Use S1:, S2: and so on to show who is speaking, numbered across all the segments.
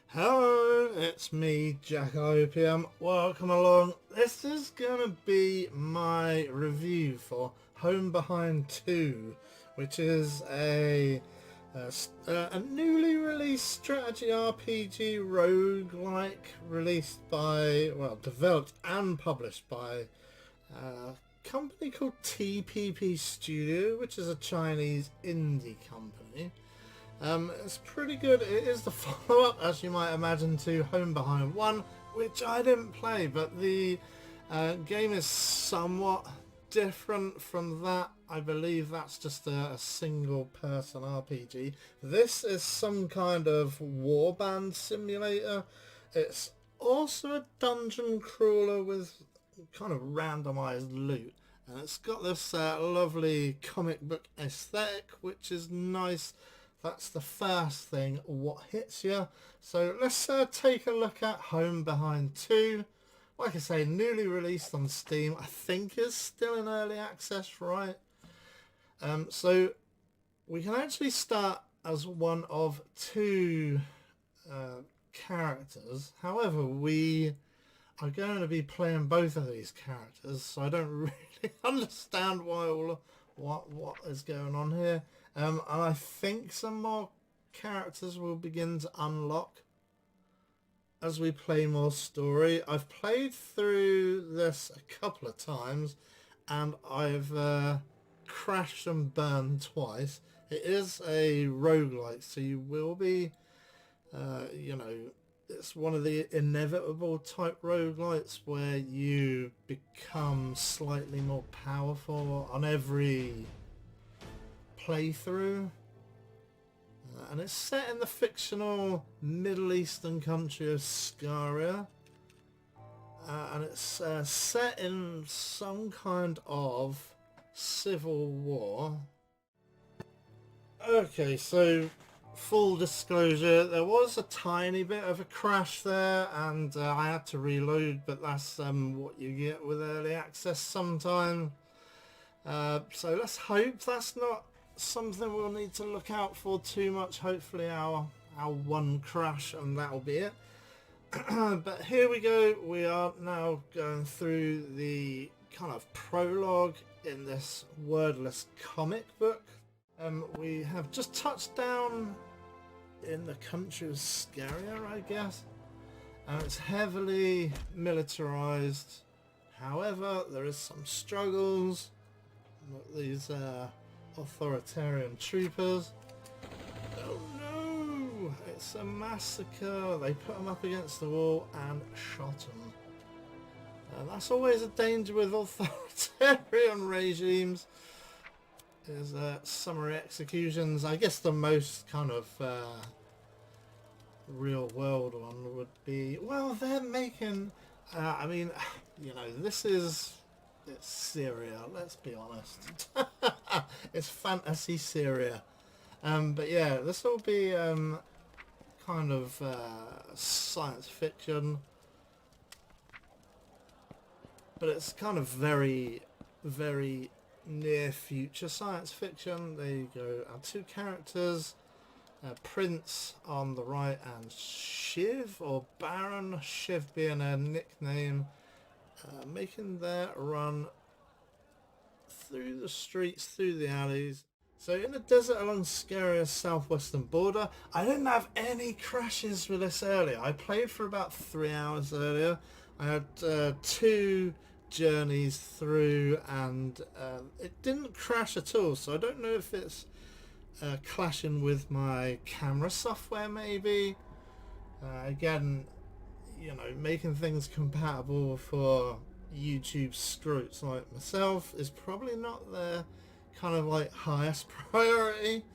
S1: Hello, it's me, Jack-a-Lopium. Welcome along. This is gonna be my review for Home Behind 2, which is a newly released strategy RPG roguelike released by, well, developed and published by a company called TPP Studio, which is a Chinese indie company. It's pretty good. It is the follow-up, as you might imagine, to Home Behind 1, which I didn't play, but the game is somewhat different from that. I believe that's just a single-person RPG. This is some kind of warband simulator. It's also a dungeon crawler with kind of randomized loot. And it's got this lovely comic book aesthetic, which is nice. That's the first thing what hits you. So let's take a look at Home Behind 2. Like I say, newly released on Steam. I think is still in early access, right? So we can actually start as one of two characters. However, we are going to be playing both of these characters, so I don't really understand why what is going on here. And I think some more characters will begin to unlock as we play more story. I've played through this a couple of times and I've crashed and burned twice. It is a roguelike, so you will be, it's one of the inevitable type roguelites where you become slightly more powerful on every playthrough, and it's set in the fictional Middle Eastern country of Scaria, and it's set in some kind of civil war. Okay, so full disclosure, there was a tiny bit of a crash there and I had to reload, but that's what you get with early access sometime. So let's hope that's not something we'll need to look out for too much. Hopefully our one crash and that'll be it. But here we go. We are now going through the kind of prologue in this wordless comic book. We have just touched down in the country of Scaria, I guess, and it's heavily militarized. However, there is some struggles. These authoritarian troopers. Oh no! It's a massacre. They put them up against the wall and shot them. That's always a danger with authoritarian regimes. Is summary executions. I guess the most kind of real world one would be, well, they're making I mean, this is, it's Syria, let's be honest. It's fantasy Syria. But yeah, this will be kind of science fiction, but it's kind of very near future science fiction. There you go. Our two characters, Prince on the right and Shiv or Baron, Shiv being a nickname, making their run through the streets, through the alleys. So in a desert along Scaria's southwestern border. I didn't have any crashes with this earlier. I played for about 3 hours earlier. I had 2 journeys through and it didn't crash at all, so I don't know if it's clashing with my camera software maybe. Again, making things compatible for YouTube scroots like myself is probably not their kind of like highest priority.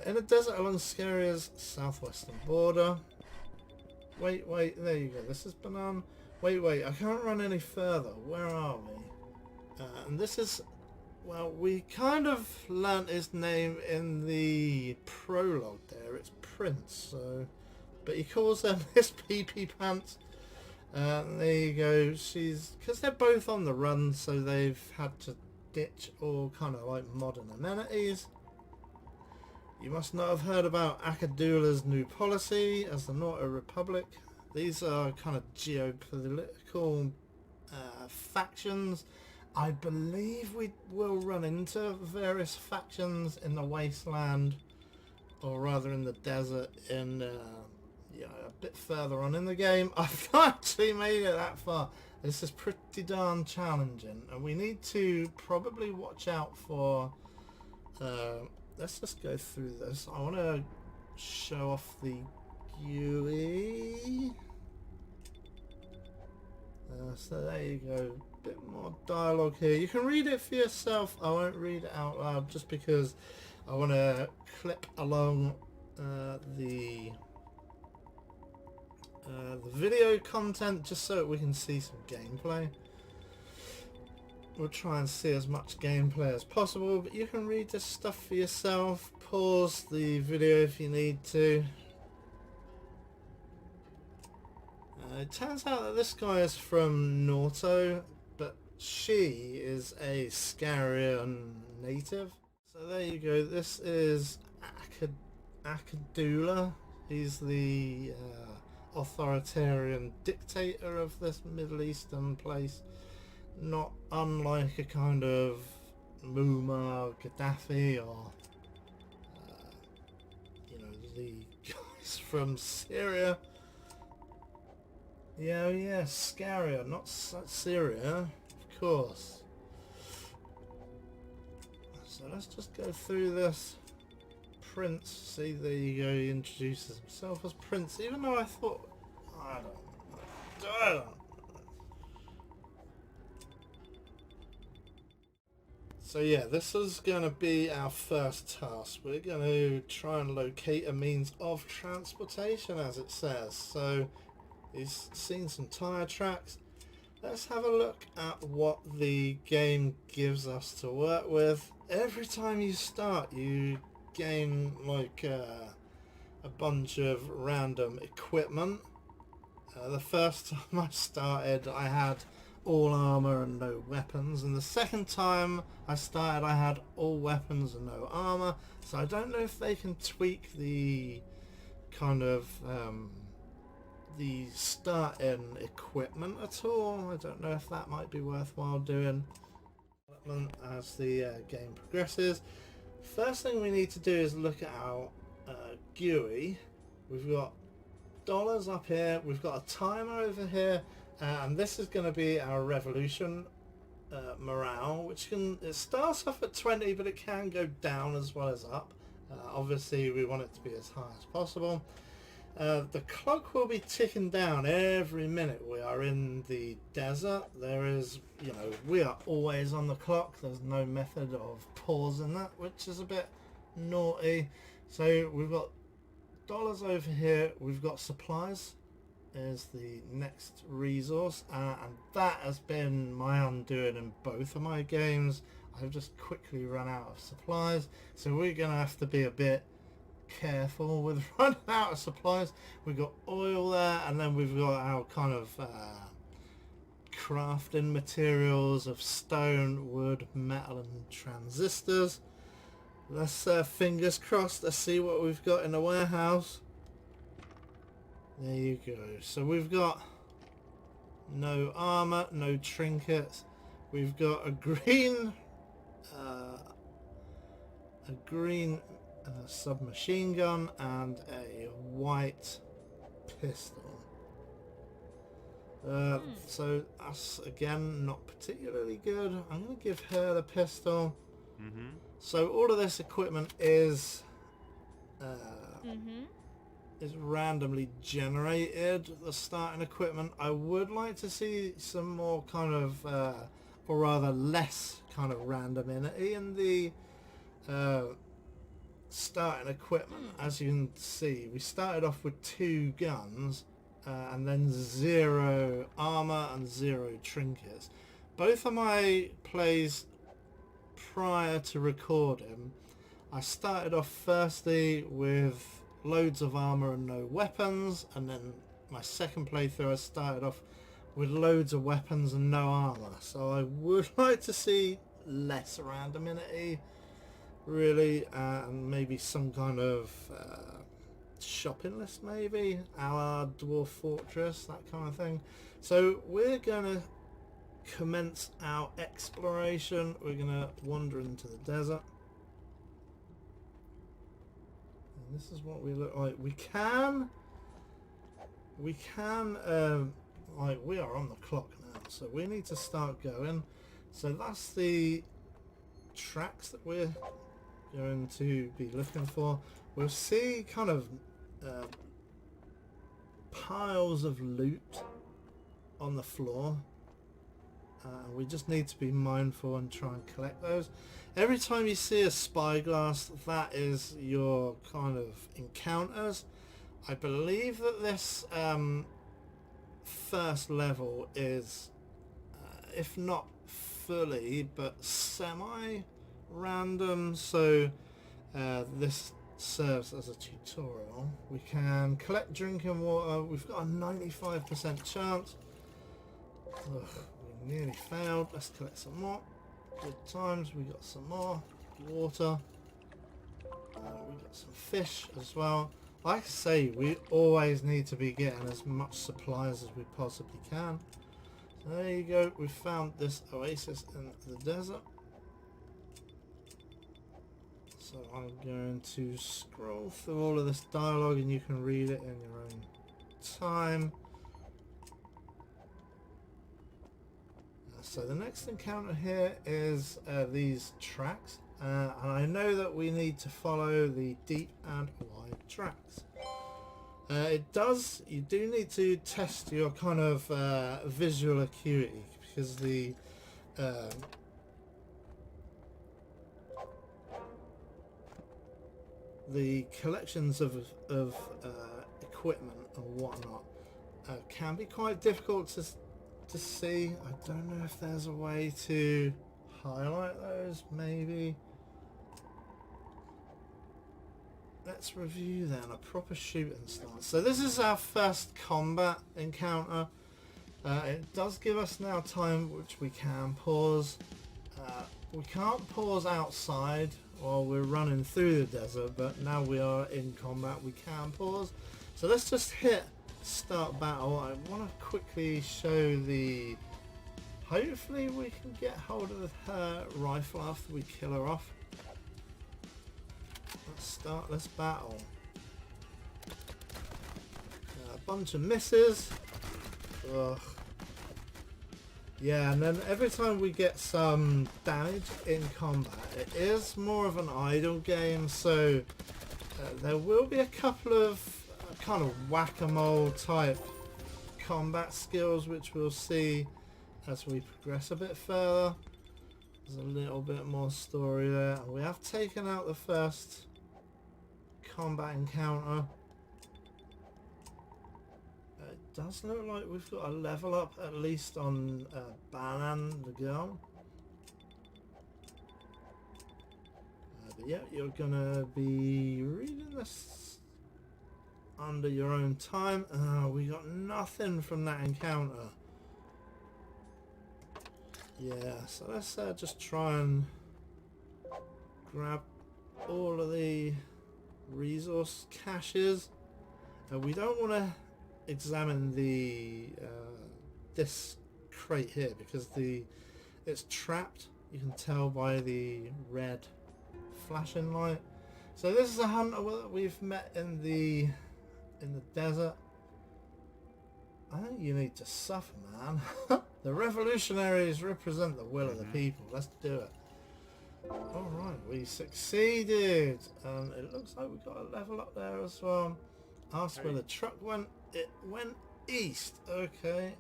S1: In a desert along Scaria's southwestern border. Wait, there you go. This is banana. Wait, I can't run any further. Where are we? And this is, well, we kind of learnt his name in the prologue there. It's Prince, so, but he calls them his pee-pee pants. There you go. Because they're both on the run, so they've had to ditch all kind of like modern amenities. You must not have heard about Akadula's new policy as the Naughty Republic. These are kind of geopolitical factions. I believe we will run into various factions in the wasteland, or rather in the desert, in a bit further on in the game. I've not actually made it that far. This is pretty darn challenging, and we need to probably watch out for... let's just go through this. I want to show off the GUI. So there you go. Bit more dialogue here. You can read it for yourself. I won't read it out loud just because I want to clip along the video content just so that we can see some gameplay. We'll try and see as much gameplay as possible, but you can read this stuff for yourself. Pause the video if you need to. It turns out that this guy is from Norto, but she is a Scarian native. So there you go. This is Akadula. He's the authoritarian dictator of this Middle Eastern place. Not unlike a kind of Muammar Gaddafi or the guys from Syria. Yeah, Scaria, not Syria, of course. So let's just go through this. Prince, see, there you go, he introduces himself as Prince, even though I thought, I don't know. So yeah, this is going to be our first task. We're going to try and locate a means of transportation, as it says. So he's seen some tire tracks. Let's have a look at what the game gives us to work with. Every time you start, you gain like a bunch of random equipment. The first time I started, I had all armor and no weapons, and the second time I started I had all weapons and no armor. So I don't know if they can tweak the kind of the starting equipment at all. I don't know if that might be worthwhile doing as the game progresses. First thing we need to do is look at our GUI. We've got dollars up here, we've got a timer over here, and this is going to be our revolution morale, which it starts off at 20, but it can go down as well as up. Obviously we want it to be as high as possible. The clock will be ticking down every minute we are in the desert. There is, we are always on the clock. There's no method of pausing that, which is a bit naughty. So we've got dollars over here, we've got supplies is the next resource, and that has been my undoing in both of my games. I've just quickly run out of supplies, so we're gonna have to be a bit careful with running out of supplies. We've got oil there, and then we've got our kind of crafting materials of stone, wood, metal and transistors. Let's fingers crossed, let's see what we've got in the warehouse. There you go. So we've got no armor, no trinkets. We've got a green submachine gun and a white pistol. So that's again not particularly good. I'm going to give her the pistol. So all of this equipment is randomly generated, the starting equipment. I would like to see some more kind of or rather less kind of randomity in the starting equipment. As you can see, we started off with 2 guns and then 0 armor and 0 trinkets. Both of my plays prior to recording, I started off firstly with loads of armor and no weapons, and then my second playthrough I started off with loads of weapons and no armor. So I would like to see less randomity really, and maybe some kind of shopping list, maybe our Dwarf Fortress, that kind of thing. So we're gonna commence our exploration. We're gonna wander into the desert, and this is what we look like. We can like, we are on the clock now, so we need to start going. So that's the tracks that we're going to be looking for. We'll see kind of piles of loot on the floor. We just need to be mindful and try and collect those. Every time you see a spyglass, that is your kind of encounters. I believe that this first level is, if not fully, but semi-random. So this serves as a tutorial. We can collect drinking water. We've got a 95% chance. Ugh, we nearly failed. Let's collect some more. Good times. We got some more water. We got some fish as well. Like I say, we always need to be getting as much supplies as we possibly can. So there you go. We found this oasis in the desert. So I'm going to scroll through all of this dialogue and you can read it in your own time. So the next encounter here is these tracks. And I know that we need to follow the deep and wide tracks. You do need to test your kind of visual acuity, because the collections of equipment and whatnot can be quite difficult to see. I don't know if there's a way to highlight those, maybe. Let's review then a proper shooting stance. So this is our first combat encounter. It does give us now time which we can pause. We can't pause outside while we're running through the desert, but now we are in combat, we can pause. So let's just hit start battle. I want to quickly show the... Hopefully we can get hold of her rifle after we kill her off. Let's battle. A bunch of misses. Ugh. Yeah, and then every time we get some damage in combat, it is more of an idle game, so there will be a couple of kind of whack-a-mole type combat skills which we'll see as we progress a bit further. There's a little bit more story there. We have taken out the first combat encounter. It does look like we've got a level up at least on Banan the girl. But yeah, you're gonna be reading this under your own time. We got nothing from that encounter. Yeah, so let's just try and grab all of the resource caches. We don't want to examine the this crate here because it's trapped. You can tell by the red flashing light. So this is a hunter that we've met in the desert. I think you need to suffer, man. The revolutionaries represent the will of the people. Let's do it. Alright, we succeeded. It looks like we got a level up there as well. Asked where the truck went. It went east. Okay.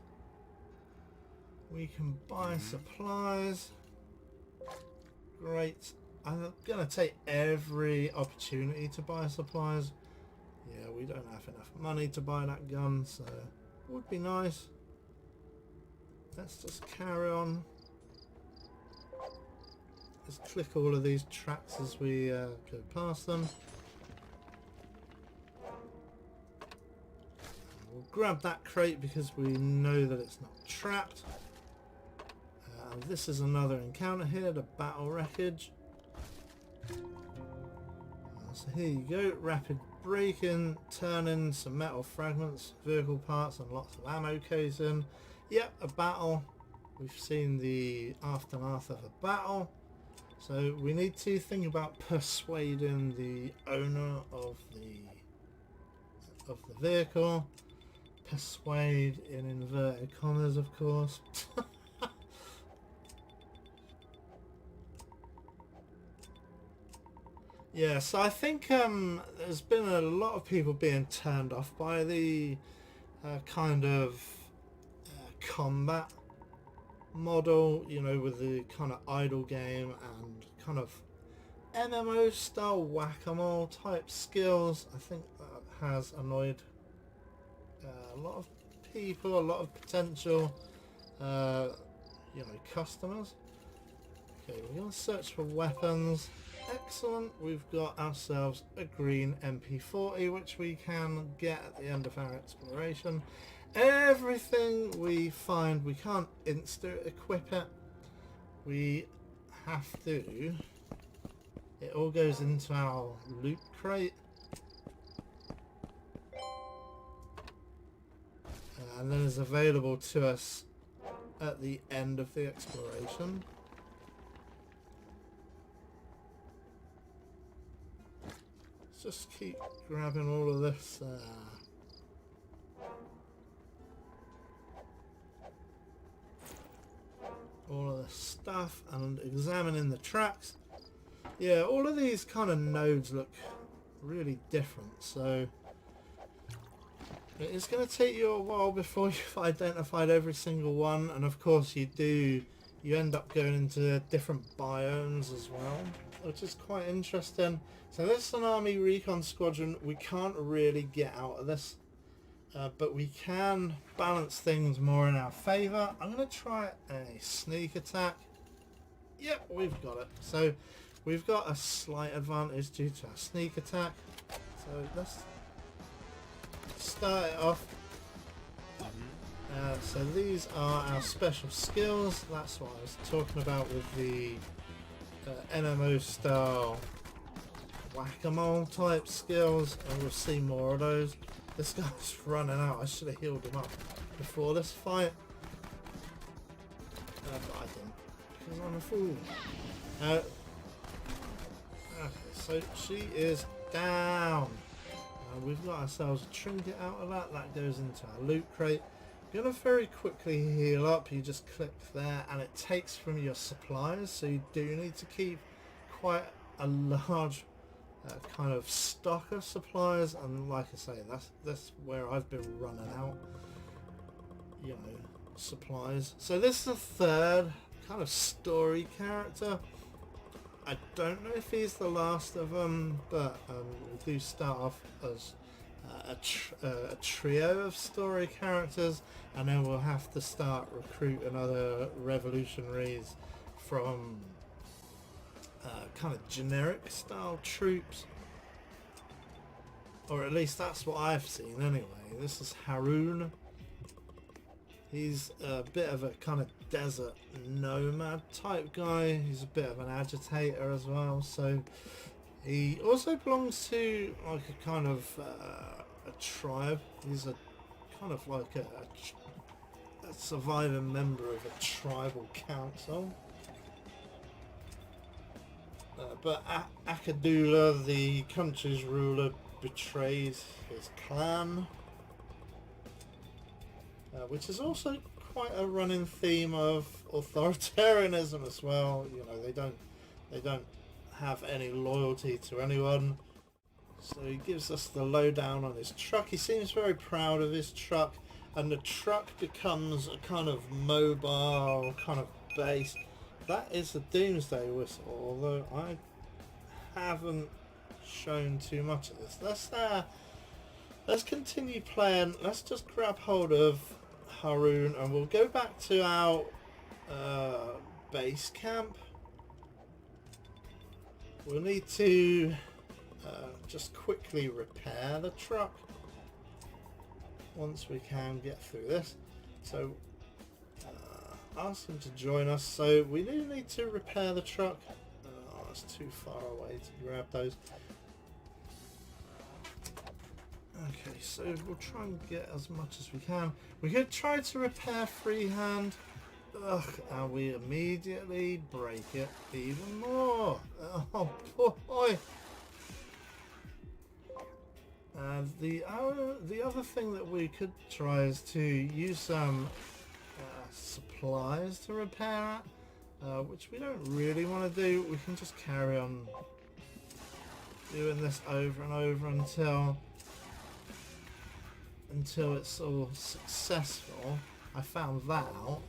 S1: We can buy supplies. Great. I'm going to take every opportunity to buy supplies. Yeah, we don't have enough money to buy that gun, so it would be nice. Let's just carry on. Let's click all of these tracks as we go past them. We'll grab that crate because we know that it's not trapped. This is another encounter here, the battle wreckage. So here you go, rapid braking, turning, some metal fragments, vehicle parts and lots of ammo casing. Yep, a battle. We've seen the aftermath of a battle. So we need to think about persuading the owner of the vehicle. Persuade in inverted commas, of course. Yeah, so I think there's been a lot of people being turned off by the kind of combat model, you know, with the kind of idle game and kind of MMO style whack-a-mole type skills. I think that has annoyed a lot of people, a lot of potential you know, customers. Okay, we're going to search for weapons. Excellent, we've got ourselves a green MP40 which we can get at the end of our exploration. Everything we find, we can't insta equip it, we have to, it all goes into our loot crate, and then is available to us at the end of the exploration. Just keep grabbing all of this stuff and examining the tracks. Yeah, all of these kind of nodes look really different, so it's going to take you a while before you've identified every single one, and of course you end up going into different biomes as well, which is quite interesting. So this is an army recon squadron. We can't really get out of this, but we can balance things more in our favour. I'm going to try a sneak attack. Yep, we've got it. So we've got a slight advantage due to our sneak attack. So let's start it off. So these are our special skills. That's what I was talking about with the MMO style whack-a-mole type skills, and we'll see more of those. This guy's running out. I should have healed him up before this fight, but I didn't because I'm a fool. Okay, so she is down. We've got ourselves a trinket out of that. That goes into our loot crate. You're going to very quickly heal up. You just click there and it takes from your supplies, so you do need to keep quite a large kind of stock of supplies, and like I say, that's where I've been running out, you know, supplies. So this is the third kind of story character. I don't know if he's the last of them, but we do start off as a trio of story characters, and then we'll have to start recruiting other revolutionaries from kind of generic style troops, or at least that's what I've seen anyway. This is Haroon. He's a bit of a kind of desert nomad type guy. He's a bit of an agitator as well, so he also belongs to like a kind of a tribe. He's a kind of like a surviving member of a tribal council. But Akadula, the country's ruler, betrays his clan, which is also quite a running theme of authoritarianism as well. You know, they don't have any loyalty to anyone. So he gives us the lowdown on his truck. He seems very proud of his truck, and the truck becomes a kind of mobile kind of base. That is the Doomsday Whistle, although I haven't shown too much of this. Let's continue playing. Let's just grab hold of Haroon and we'll go back to our base camp. We'll need to just quickly repair the truck once we can get through this. So ask him to join us. So we do need to repair the truck. Oh, it's too far away to grab those. Okay, so we'll try and get as much as we can. We could try to repair freehand. Ugh, and we immediately break it even more. Oh boy. The other thing that we could try is to use some supplies to repair it, which we don't really want to do. We can just carry on doing this over and over until it's all successful. I found that out.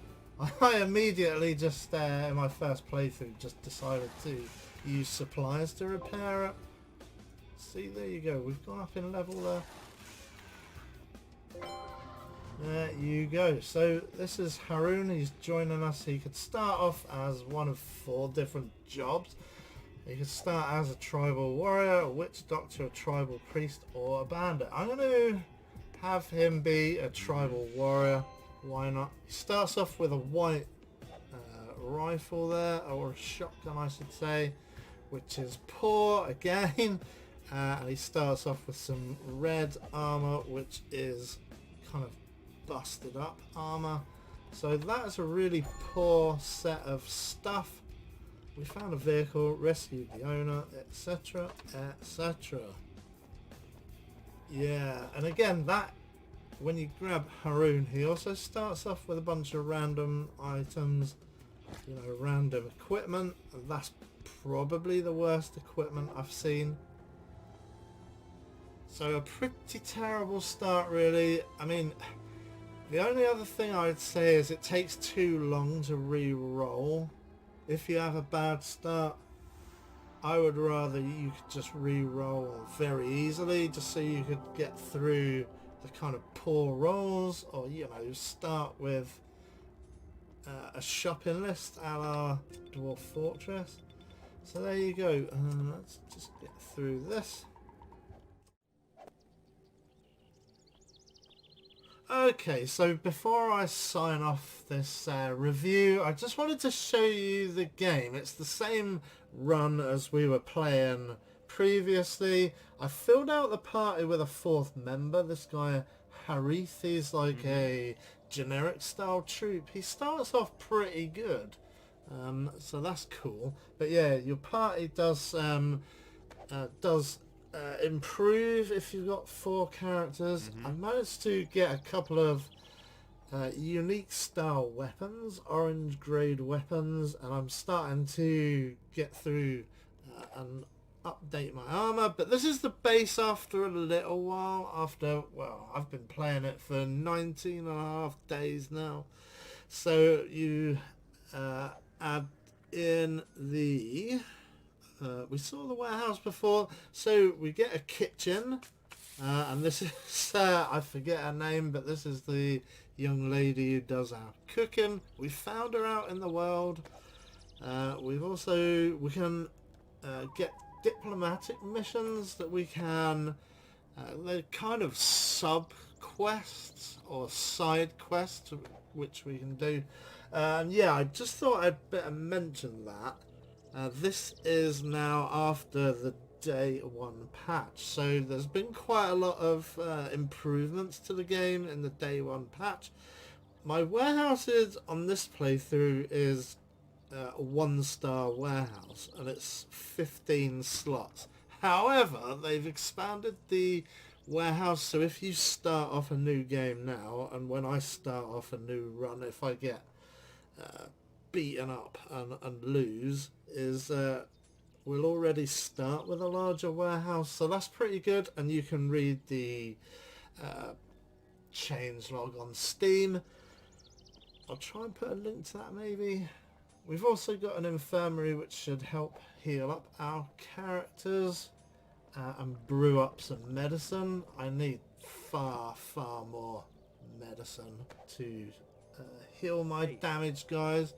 S1: I immediately just in my first playthrough just decided to use supplies to repair it. See, there you go, we've gone up in level there. There you go. So this is Haroon. He's joining us. He could start off as one of 4 different jobs. He could start as a tribal warrior, a witch doctor, a tribal priest, or a bandit. I'm going to have him be a tribal warrior. Why not? He starts off with a white rifle there, or a shotgun I should say, which is poor again. And he starts off with some red armor, which is kind of busted up armor. So that's a really poor set of stuff. We found a vehicle, rescued the owner, etc, etc. Yeah, and again, that when you grab Haroon, he also starts off with a bunch of random items, you know, random equipment, and that's probably the worst equipment I've seen. So a pretty terrible start, really. I mean, the only other thing I'd say is it takes too long to re-roll. If you have a bad start, I would rather you could just re-roll very easily, just so you could get through the kind of poor rolls, or, you know, start with a shopping list a la Dwarf Fortress. So there you go. Let's just get through this. Okay, so before I sign off this review, I just wanted to show you the game. It's the same run as we were playing previously. I filled out the party with a 4th member, this guy Harith. He's like a generic style troop. He starts off pretty good, so that's cool. But yeah, your party does improve if you've got 4 characters. I managed to get a couple of unique style weapons, orange grade weapons, and I'm starting to get through and update my armor. But this is the base after a little while, after, well, I've been playing it for 19 and a half days now. So you add in the we saw the warehouse before, so we get a kitchen, and this is I forget her name, but this is the young lady who does our cooking. We found her out in the world. We can get diplomatic missions that we can they're kind of sub quests or side quests which we can do. Yeah, I just thought I'd better mention that. This is now after the day 1 patch, so there's been quite a lot of improvements to the game in the day 1 patch. My warehouses on this playthrough is a 1-star warehouse, and it's 15 slots. However, they've expanded the warehouse, so if you start off a new game now, and when I start off a new run, if I get beaten up and lose, is we'll already start with a larger warehouse, so that's pretty good. And you can read the changelog on Steam. I'll try and put a link to that maybe. We've also got an infirmary which should help heal up our characters and brew up some medicine. I need far more medicine to heal my damage, guys.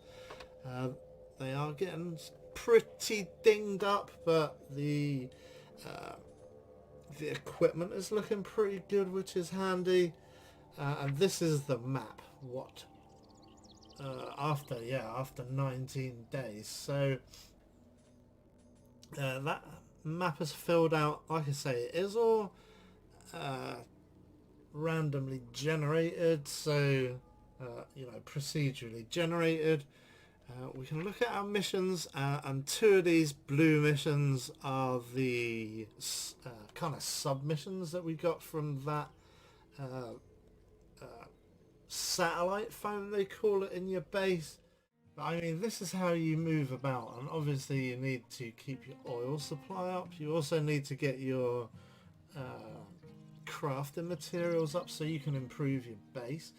S1: They are getting pretty dinged up, but the equipment is looking pretty good, which is handy. And this is the map. What? After 19 days. So that map is filled out. Like I say, it is all randomly generated, so you know, procedurally generated. We can look at our missions, and 2 of these blue missions are the kind of submissions that we got from that satellite phone, they call it, in your base. But I mean, this is how you move about, and obviously you need to keep your oil supply up. You also need to get your crafting materials up so you can improve your base.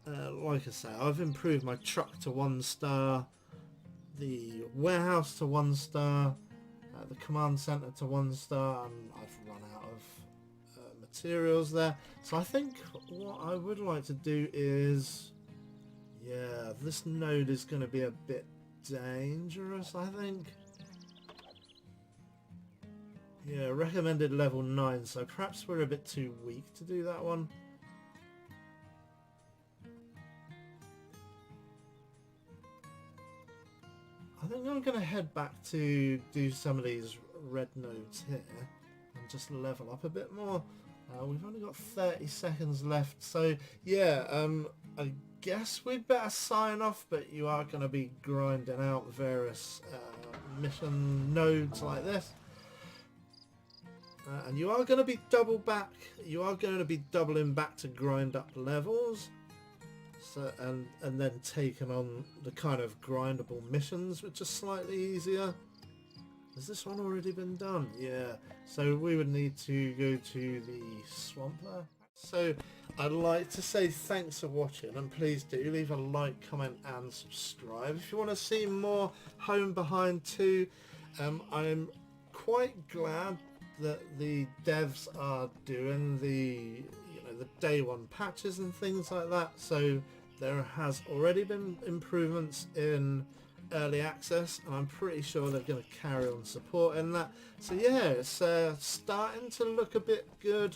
S1: Like I say, I've improved my truck to 1 star, the warehouse to 1 star, the command center to 1 star, and I've run out of materials there. So I think what I would like to do is, yeah, this node is going to be a bit dangerous, I think. Yeah, recommended level 9, so perhaps we're a bit too weak to do that one. I think I'm going to head back to do some of these red nodes here and just level up a bit more. We've only got 30 seconds left, so yeah, I guess we'd better sign off, but you are going to be grinding out various mission nodes like this. And you are going to be doubling back to grind up levels. So, and then taking on the kind of grindable missions, which are slightly easier. Has this one already been done? Yeah. So we would need to go to the swamp there. So I'd like to say thanks for watching, and please do leave a like, comment and subscribe if you want to see more Home Behind 2. I'm quite glad that the devs are doing the day 1 patches and things like that, so there has already been improvements in early access, and I'm pretty sure they're going to carry on supporting that. So yeah, it's starting to look a bit good.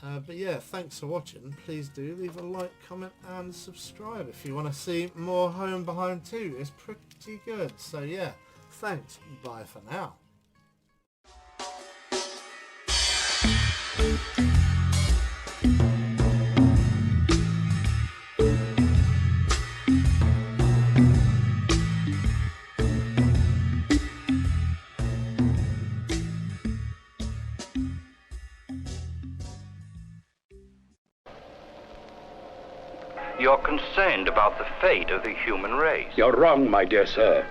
S1: But yeah, thanks for watching. Please do leave a like, comment and subscribe if you want to see more Home Behind 2. It's pretty good. So yeah, thanks. Bye for now.
S2: You're concerned about the fate of the human race.
S3: You're wrong, my dear sir.